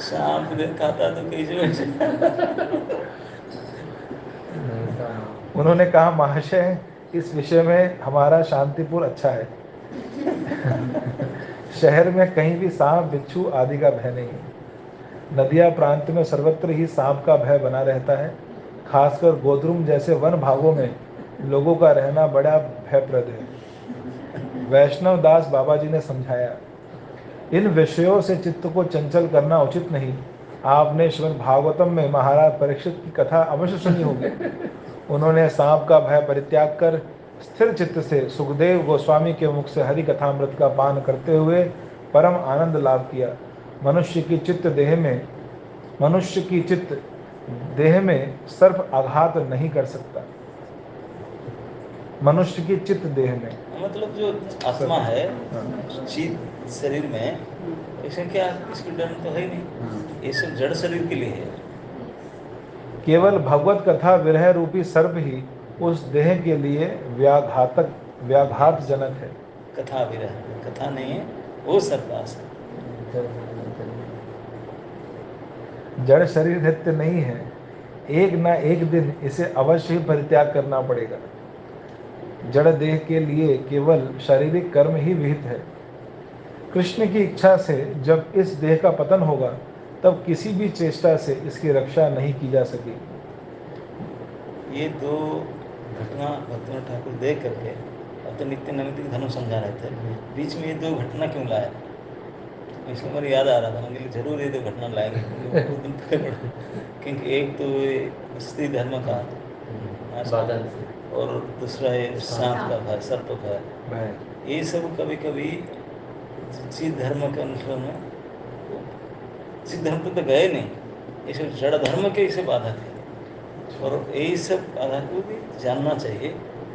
सांप देखा था तो कैसे वैसे उन्होंने कहा, महाशय इस विषय में हमारा शांतिपुर अच्छा है। शहर में कहीं भी सांप बिच्छू आदि का भय नहीं है। नदिया प्रांत में सर्वत्र ही सांप का भय बना रहता है। खासकर गोद्रुम जैसे वन भागों में लोगों का रहना बड़ा भयप्रद है। वैष्णव दास बाबा जी ने समझाया, इन विषयों से चित्त को चंचल करना उचित नहीं। आपने श्रीमद् भागवतम में महाराज परीक्षित की कथा अवश्य सुनी होगी। उन्होंने सांप का भय परित्याग कर स्थिर चित्त से सुखदेव गोस्वामी के मुख से हरि कथामृत का पान करते हुए परम आनंद लाभ किया। मनुष्य की चित्त देह में सर्प आघात नहीं कर सकता। मनुष्य की चित्त देह में, मतलब जो आत्मा है हाँ। चित शरीर में ऐसे क्या इसकी डर तो है ही नहीं ये सब जड़ शरीर के लिए है केवल भगवत कथा विरह रूपी सर्प ही उस देह के लिए व्याघात जनक है। कथा भी रहा कथा नहीं है वो सर्पास है जड़ शरीर नित्य नहीं है, एक न एक दिन इसे अवश्य ही परित्याग करना पड़ेगा। जड़ देह के लिए केवल शारीरिक कर्म ही विहित है। कृष्ण की इच्छा से जब इस देह का पतन होगा तब किसी भी चेष्टा से इसकी रक्षा नहीं की जा सकेगी। ये दो घटना भक्तिनाथ ठाकुर देख करके अब तो नित्य नैमित्तिक धर्म समझा रहे थे बीच में ये दो घटना क्यों लाया इसलिए मेरे याद आ रहा था मैंने जरूर ये दो घटना लाएंगे क्योंकि एक तो स्त्री धर्म का बादल और दूसरा है सांप का भय सर्प का भय। ये सब कभी कभी सिद्ध धर्म के अनुसार में सिद्ध धर्म तो गए नहीं ये सब जड़ धर्म के इसे बाधा थे और यही सब आधार को भी जानना चाहिए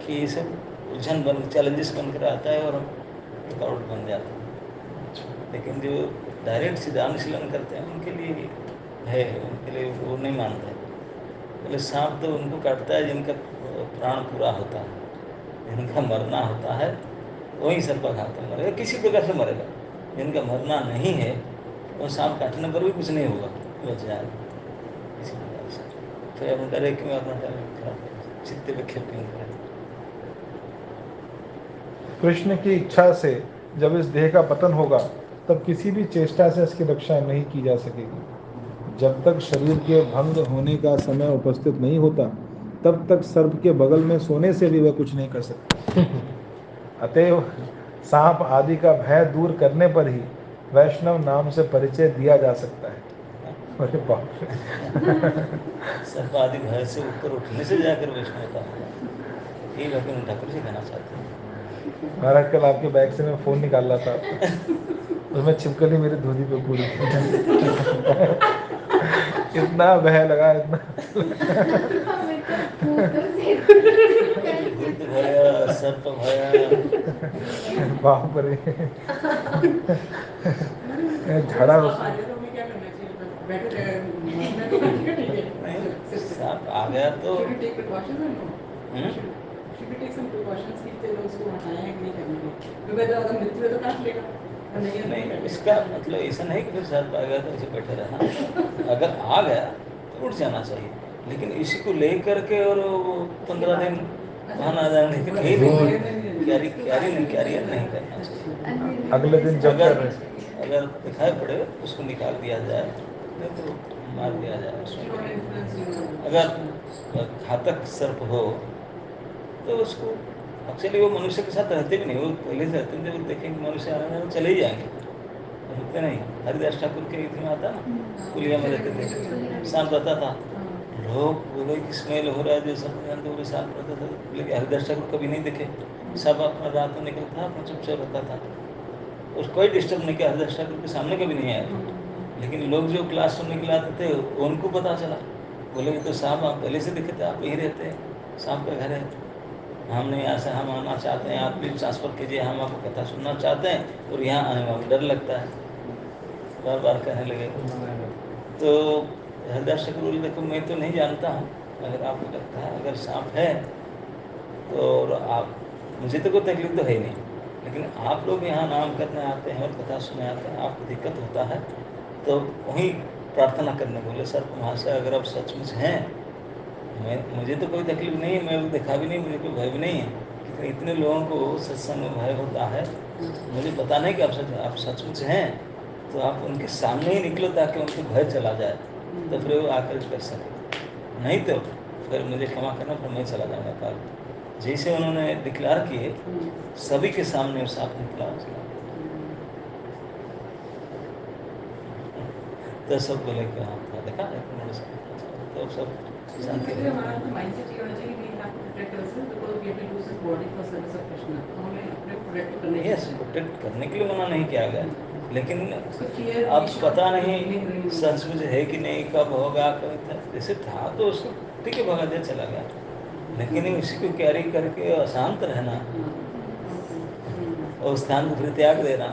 कि ये सब उलझन बन चैलेंजेस बनकर आता है और रुकावट बन जाता है लेकिन जो डायरेक्ट सीधा अनुशीलन करते हैं उनके लिए है उनके लिए वो नहीं मानते पहले सांप तो उनको काटता है जिनका प्राण पूरा होता है जिनका मरना होता है वहीं सर्पाघात में मरेगा, किसी प्रकार से मरेगा। जिनका मरना नहीं है वो सांप काटने पर भी कुछ नहीं होगा, बच जाएगा किसी प्रकार से। फिर हम डरे क्यों, अपना चित्त विक्षेप क्यों करें। कृष्ण की इच्छा से जब इस देह का पतन होगा तब किसी भी चेष्टा से इसकी रक्षा नहीं की जा सकेगी। जब तक शरीर के भंग होने का समय उपस्थित नहीं होता तब तक सर्प के बगल में सोने से भी वह कुछ नहीं कर सकता। अतएव सांप आदि का भय दूर करने पर ही वैष्णव नाम से परिचय दिया जा सकता है। अरे बाप रे। सर्प आदि भय से ऊपर उठने से जाकर वैष्णवता होगा, ये भगवान ठाकुर जी कहना चाहते हैं। महाराज कल आपके बैग से मैं फोन निकाल रहा था, उसमें छिपकली मेरी धोती पे कूदी। इतना भय लगा, इतना भूत भया, सर्प भया, बाप रे। झड़ा सांप आ जाए तो हमें क्या करना चाहिए? मतलब बैठे रहे, मरना तो ठीक है। नहीं सांप आ गया तो Should we take precautions or no? Should we take some precautions कि चलो उसको हटाएं कि नहीं करने के? क्योंकि अगर मृत्यु है तो काट लेगा, और नहीं है तो नहीं, काटेगा। इसका मतलब ऐसा नहीं कि फिर सर्प आ गया तो ऐसे बैठे रहना। अगर आ गया तो उठ जाना चाहिए, लेकिन इसी को लेकर के और 15 दिन वहाँ ना जाने के कहीं नहीं, कैरियर नहीं करना चाहिए। अगले दिन जब कर रहे अगर दिखाई पड़े उसको निकाल दिया जाए, नहीं तो मार दिया जाए उसको। अगर घातक सर्प हो तो उसको, एक्चुअली वो मनुष्य के साथ रहते भी नहीं, वो पहले से रहते थे, वो देखेंगे मनुष्य आ रहे हैं चले ही जाएंगे, रुकते नहीं। हरिदास ठाकुर के इसमें आता ना, पुलिया में रहते थे, सांप रहता था, लोग बोले कि स्मेल हो रहा है, जो सब जानते वो सांप रहता था, लेकिन हरिदास ठाकुर कभी नहीं दिखे। सब अपना रात में निकलता, अपना चुपचाप रहता था, उसको कोई डिस्टर्ब नहीं किया। हरिदास ठाकुर के सामने कभी नहीं आया। लेकिन लोग जो क्लास में निकलाते थे उनको पता चला, बोले कि तो सांप आप पहले से दिखे थे, आप यहीं रहते हैं, सांप का घर है, हम नहीं ऐसा, हम आना चाहते हैं, आप प्लीज ट्रांसफ़र कीजिए, हम आपको कथा सुनना चाहते हैं और यहाँ आने में हमें डर लगता है, बार बार कहने लगे। तो हरिदास ठाकुर बोले देखो मैं तो नहीं जानता हूँ, अगर आपको लगता है अगर सांप है तो, और आप, मुझे तो कोई तकलीफ तो है ही नहीं, लेकिन आप लोग यहाँ नाम करने आते हैं और कथा सुनने आते हैं, आपको दिक्कत होता है तो वहीं प्रार्थना करने बोले। सर्प महाशय अगर आप सचमुच हैं, मुझे तो कोई तकलीफ नहीं है, मैं देखा भी नहीं, मुझे कोई भय भी नहीं है, लेकिन इतने लोगों को सत्संग में भय होता है, मुझे पता नहीं कि आप सचमुच हैं, तो आप उनके सामने ही निकलो ताकि उनको भय चला जाए, तो फिर वो आकर कर सके, नहीं तो फिर मुझे क्षमा करना, फिर मैं चला जाऊँगा काल। जैसे उन्होंने डिक्लेयर किए, सभी के सामने वो सांप निकला उसका, तो सब बोले कि हाँ था, देखा तो सब शांति इसलिए हमारा तो माइंडसेट ये होना चाहिए कि we have to protect ourselves because we have to use this body for service of Krishna. तो हमें अपने प्रोटेक्ट तो करने यस, प्रोटेक्ट करने के लिए मना नहीं किया गया, लेकिन उसको fear, अब पता नहीं सचमुच है कि नहीं, कब होगा, कब था, जैसे था तो उसको ठीक है भगा दिया, चला गया, लेकिन इसी को कैरी करके अशांत रहना और स्थान को फिर त्याग देना,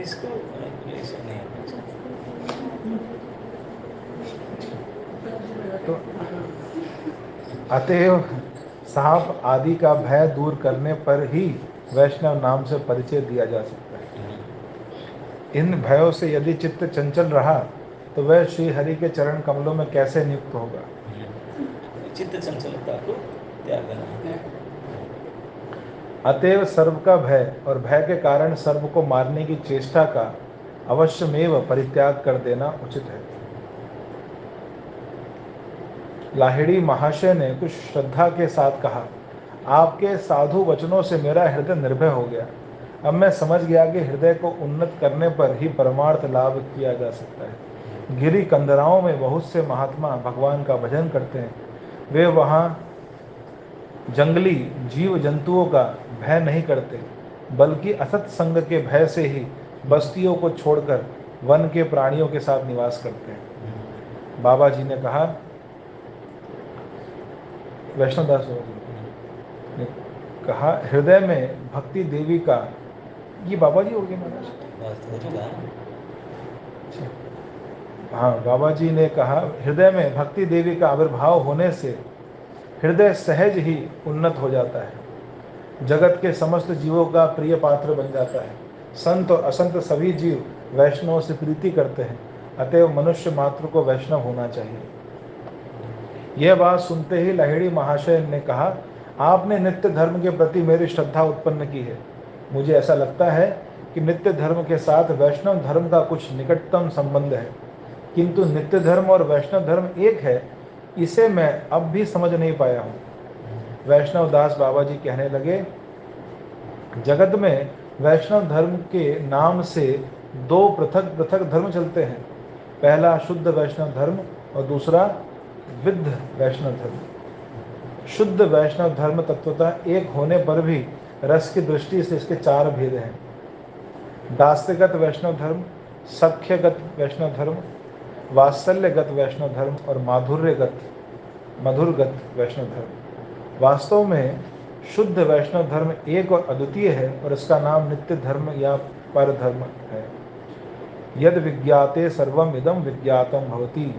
इसको ऐसे नहीं होना चाहिए। तो अतएव सांप आदि का भय दूर करने पर ही वैष्णव नाम से परिचय दिया जा सकता है। इन भयों से यदि चित्त चंचल रहा तो वह श्री हरि के चरण कमलों में कैसे नियुक्त होगा। चित्त चंचलता को त्याग देना। अतएव सर्व का भय और भय के कारण सर्व को मारने की चेष्टा का अवश्यमेव परित्याग कर देना उचित है। लाहिड़ी महाशय ने कुछ श्रद्धा के साथ कहा, आपके साधु वचनों से मेरा हृदय निर्भय हो गया। अब मैं समझ गया कि हृदय को उन्नत करने पर ही परमार्थ लाभ किया जा सकता है। गिरी कंदराओं में बहुत से महात्मा भगवान का भजन करते हैं, वे वहाँ जंगली जीव जंतुओं का भय नहीं करते, बल्कि असत संग के भय से ही बस्तियों को छोड़कर वन के प्राणियों के साथ निवास करते हैं। बाबा जी ने कहा, वैष्णवदास ने कहा, हृदय में भक्ति देवी का, ये बाबा जी हो गए महाराज। हाँ, बाबा जी ने कहा, हृदय में भक्ति देवी का आविर्भाव होने से हृदय सहज ही उन्नत हो जाता है। जगत के समस्त जीवों का प्रिय पात्र बन जाता है। संत और असंत सभी जीव वैष्णव से प्रीति करते हैं, अतएव मनुष्य मात्र को वैष्णव होना चाहिए। यह बात सुनते ही लाहिड़ी महाशय ने कहा, आपने नित्य धर्म के प्रति मेरी श्रद्धा उत्पन्न की है। मुझे ऐसा लगता है कि नित्य धर्म के साथ वैष्णव धर्म का कुछ निकटतम संबंध है, किंतु नित्य धर्म और वैष्णव धर्म एक है, इसे मैं अब भी समझ नहीं पाया हूँ। वैष्णव दास बाबा जी कहने लगे, जगत में वैष्णव धर्म के नाम से दो पृथक पृथक धर्म चलते हैं। पहला शुद्ध वैष्णव धर्म और दूसरा विद्ध वैष्णव धर्म। शुद्ध वैष्णव धर्म तत्वतः एक होने पर भी रस की दृष्टि से इसके चार भेद हैं। दास्यगत वैष्णव धर्म, सख्यगत वैष्णव धर्म, वात्सल्यगत वैष्णव धर्म और मधुरगत वैष्णव धर्म। वास्तव में शुद्ध वैष्णव धर्म एक और अद्वितीय है और इसका नाम नित्य धर्म या पर धर्म है। यद विज्ञाते सर्वम इदम विज्ञातम भवति,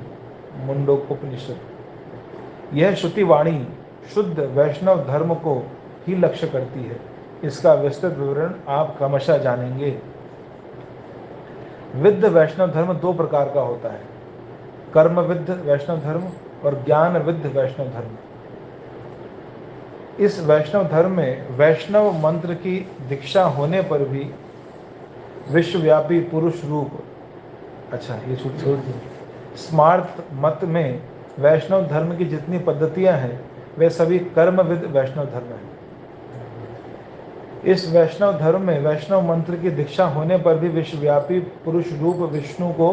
मुंडकोपनिषद। यह श्रुति वाणी शुद्ध वैष्णव धर्म को ही लक्ष्य करती है। इसका विस्तृत विवरण आप क्रमशः जानेंगे। विद्ध वैष्णव धर्म दो प्रकार का होता है, कर्म विद्ध वैष्णव धर्म और ज्ञान विद्ध वैष्णव धर्म। इस वैष्णव धर्म में वैष्णव मंत्र की दीक्षा होने पर भी विश्वव्यापी पुरुष रूप, अच्छा ये छोड़ स्मार्त मत में वैष्णव धर्म की जितनी पद्धतियां हैं वे सभी कर्मविद वैष्णव धर्म हैं। इस वैष्णव धर्म में वैष्णव मंत्र की दीक्षा होने पर भी विश्वव्यापी पुरुष रूप विष्णु को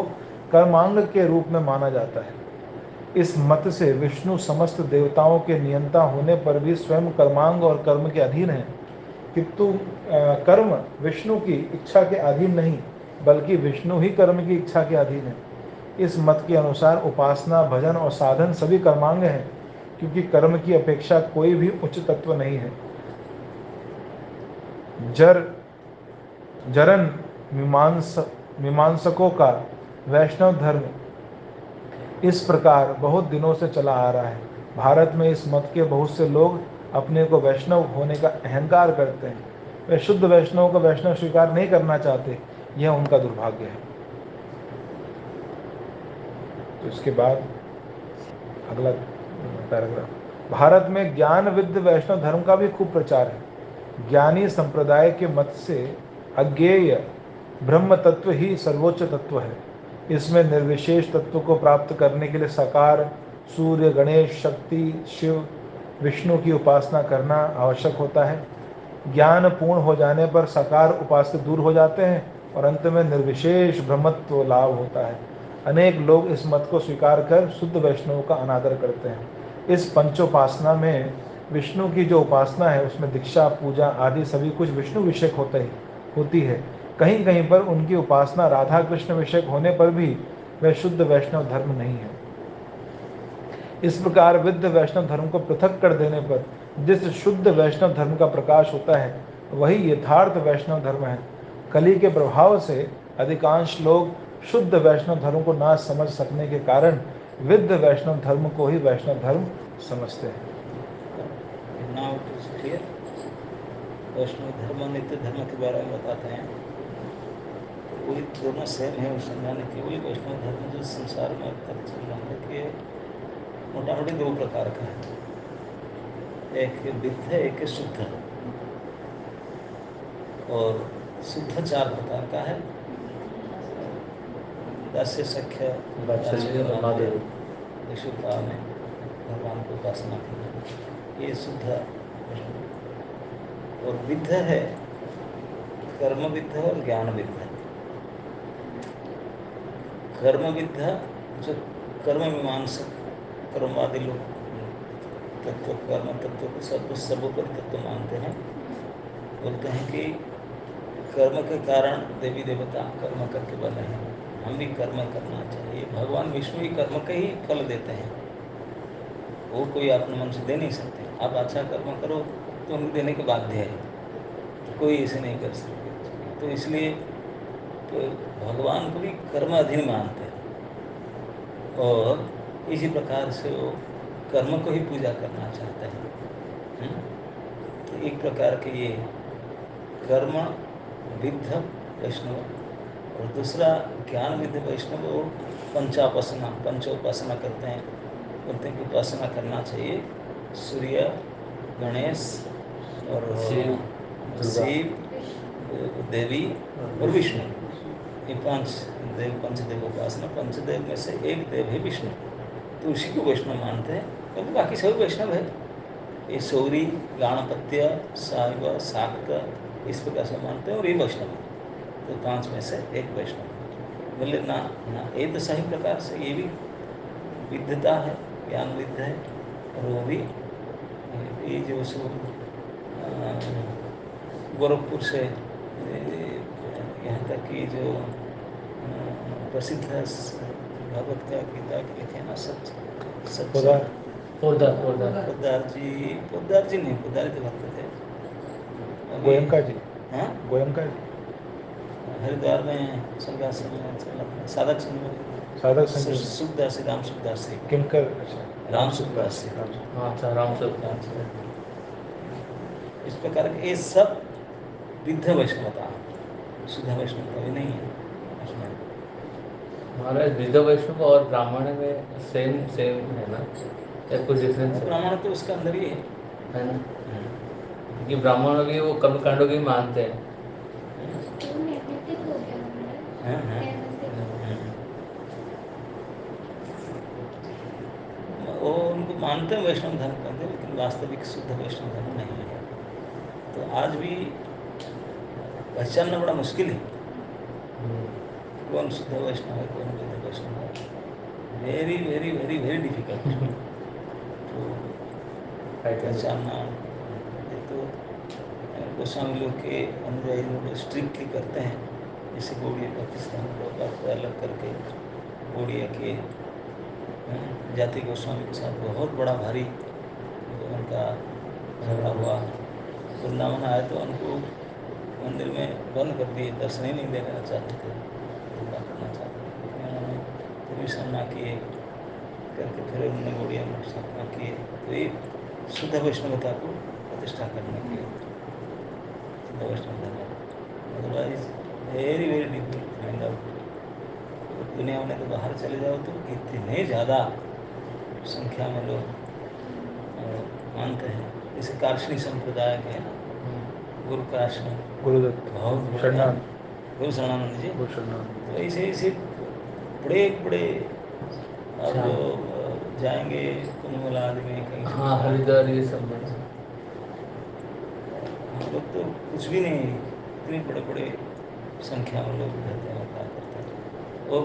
कर्मांग के रूप में माना जाता है। इस मत से विष्णु समस्त देवताओं के नियंता होने पर भी स्वयं कर्मांग और कर्म के अधीन है, किंतु कर्म विष्णु की इच्छा के अधीन नहीं, बल्कि विष्णु ही कर्म की इच्छा के अधीन है। इस मत के अनुसार उपासना, भजन और साधन सभी कर्मांग हैं, क्योंकि कर्म की अपेक्षा कोई भी उच्च तत्व नहीं है। जरन मीमांसकों का वैष्णव धर्म इस प्रकार बहुत दिनों से चला आ रहा है। भारत में इस मत के बहुत से लोग अपने को वैष्णव होने का अहंकार करते हैं। वे शुद्ध वैष्णव को वैष्णव स्वीकार नहीं करना चाहते, यह उनका दुर्भाग्य है। तो इसके बाद अगला पैराग्राफ, भारत में ज्ञान विद्ध वैष्णव धर्म का भी खूब प्रचार है। ज्ञानी संप्रदाय के मत से अज्ञेय ब्रह्म तत्व ही सर्वोच्च तत्व है। इसमें निर्विशेष तत्व को प्राप्त करने के लिए साकार सूर्य, गणेश, शक्ति, शिव, विष्णु की उपासना करना आवश्यक होता है। ज्ञान पूर्ण हो जाने पर साकार उपास्य दूर हो जाते हैं और अंत में निर्विशेष ब्रह्मत्व लाभ होता है। अनेक लोग इस मत को स्वीकार कर शुद्ध वैष्णव का अनादर करते हैं। इस पंचोपासना में विष्णु की जो उपासना है उसमें दीक्षा, पूजा आदि सभी कुछ विष्णु विषयक होती है। कहीं कहीं पर उनकी उपासना राधा कृष्ण विषयक होने पर भी वह शुद्ध वैष्णव धर्म नहीं है। इस प्रकार विद्ध वैष्णव धर्म को पृथक कर देने पर जिस शुद्ध वैष्णव धर्म का प्रकाश होता है वही यथार्थ वैष्णव धर्म है। कली के प्रभाव से अधिकांश लोग शुद्ध वैष्णव धर्म को ना समझ सकने के कारण विद्ध वैष्णव धर्म को ही वैष्णव धर्म समझते हैं। Now it is clear. Vaishnava धर्म और नित्य धर्म के बारे में बताते हैं, तो वही दोनों सेम है उस समझाने के। वही वैष्णव धर्म जो संसार में अब तक चल रहा है कि मोटा मोटी दो प्रकार का है, एक विद्ध है, एक शुद्ध। और शुद्ध चार प्रकार का है, दास्य, सख्य, विशुद्धता में भगवान को उपासना करना, ये शुद्ध। और विद्ध है कर्म विद्ध और ज्ञान विद्ध। कर्म विद्ध जो कर्म मीमांसक कर्मवादी लोग तत्व, कर्म तत्व को सर्वोपरि तत्व मानते हैं। बोलते हैं कि कर्म के कारण देवी देवता कर्म करके बने हैं, हम भी कर्म करना चाहिए। भगवान विष्णु ही कर्म के ही फल देते हैं, वो कोई अपने मन से दे नहीं सकते। आप अच्छा कर्म करो तो उनको देने के बाध्य है, कोई ऐसे नहीं कर सकते। तो इसलिए तो भगवान को भी कर्म अधीन मानते हैं और इसी प्रकार से वो कर्म को ही पूजा करना चाहते हैं। तो एक प्रकार के ये कर्म विद्ध वैष्णव, और दूसरा ज्ञान विद्ध वैष्णव वो पंचोपासना करते हैं। बोलते हैं कि उपासना करना चाहिए सूर्य, गणेश और शिव, शिव, देवी और विष्णु। ये पांच देव, पंचदेव उपासना। पंचदेव में से एक देव है विष्णु, तो उसी को वैष्णव मानते हैं। क्योंकि बाकी सभी वैष्णव है, ये सौरी, गाणपत्य, साइव, शाक्त, इस प्रकार से मानते हैं और ये वैष्णव है। तो पांच में से एक वैष्णव बोले ना ना, ये तो सही प्रकार से ये भी विद्धता है, ज्ञान विद्ध है। और वो भी ये जो सो गोरखपुर से यहाँ तक की जो प्रसिद्ध भगवत का गीता के लिखे ना सच पोदार पोदार जी नहीं, पोदार तो भक्त थे। गोयंका जी, हाँ, गोयंका जी, हरिद्वार में स्वर्गाश्रम में साधक संघ में साधक संघ, सुखदास, राम सुखदास जी, किनकर, अच्छा, राम सुखदास जी। हाँ अच्छा, राम सब इस प्रकार के ये सब विद्ध वैष्णवता, शुद्ध वैष्णवता भी नहीं है उसमें। महाराज विद्या वैष्णव और ब्राह्मण में सेम है ना, या कुछ डिफरेंस है? ब्राह्मण तो उसके अंदर ही है ना, क्योंकि ब्राह्मण भी वो कर्म कांडों की मानते हैं। तो नैमित्तिक हो गया हमारा, नैमित्तिक। वो उनको मानते हैं वैष्णव धर्म कहते हैं, लेकिन वास्तविक शुद्ध वैष्णव धर्म नहीं है। तो आज भी पहचानना बड़ा मुश्किल है कौन शुद्ध वैष्णव है, कौन विद्ध वैष्णव है। Very very very very difficult तो पहचानना। ये तो गोस्वामी लोग के अनुयायी लोग स्ट्रिक्टली करते हैं, जैसे गौड़िया पाकिस्तान को अलग करके गौड़िया के जाति गोस्वामी के साथ बहुत बड़ा भारी उनका झगड़ा हुआ। वृंदावन आए तो उनको मंदिर में बंद कर दिए, दर्शन ही नहीं देना चाहते थे, धोखा करना चाहते थे। लेकिन उन्होंने फिर भी सामना किए करके फिर उन्होंने गौड़िया में स्थापना किए। तो ये शुद्ध वैष्णवता को प्रतिष्ठा करने के लिए शुद्ध वैष्णव धर्म। Otherwise very very difficult to find out. दुनिया में तो बाहर चले जाओ तो कितने ज़्यादा संख्या में लोग मानते हैं। जैसे कार्षणी संप्रदाय के गुरु का आश्रम, गुरुदत्त, बहुत शरणानंद, गुरु शरणानंद जी। गुरु शरणानंद, तो ऐसे ऐसे बड़े अब जाएंगे कुंभमेला आदि में कहीं से। हाँ, हरिद्वार ये सब में हम लोग तो कुछ भी नहीं, इतनी बड़े बड़े संख्या में लोग रहते हैं, क्या करते हैं वो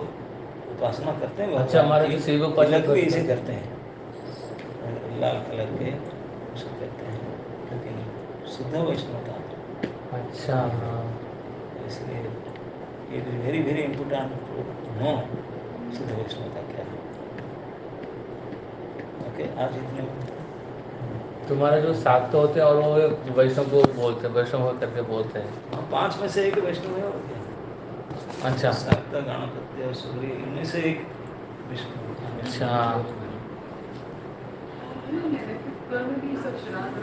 उपासना करते हैं। अच्छा, हमारे भगवान जो की शिव उपासना तिलक भी ऐसे करते करते हैं, लाल कलर के उसे कहते हैं, लेकिन शुद्ध वैष्णवता। अच्छा, हाँ इसलिए ये very very important to know शुद्ध वैष्णवता क्या है। ओके, आज इतने तुम्हारे जो शाक्त होते हैं और वो वैष्णव को बोलते हैं, वैष्णव करके बोलते हैं। पांच में से एक वैष्णव है और क्या। अच्छा शाक्त, गणपत्य और सूर्य, इनमें से एक विष्णु। अच्छा। कर्म भी सब श्राद्ध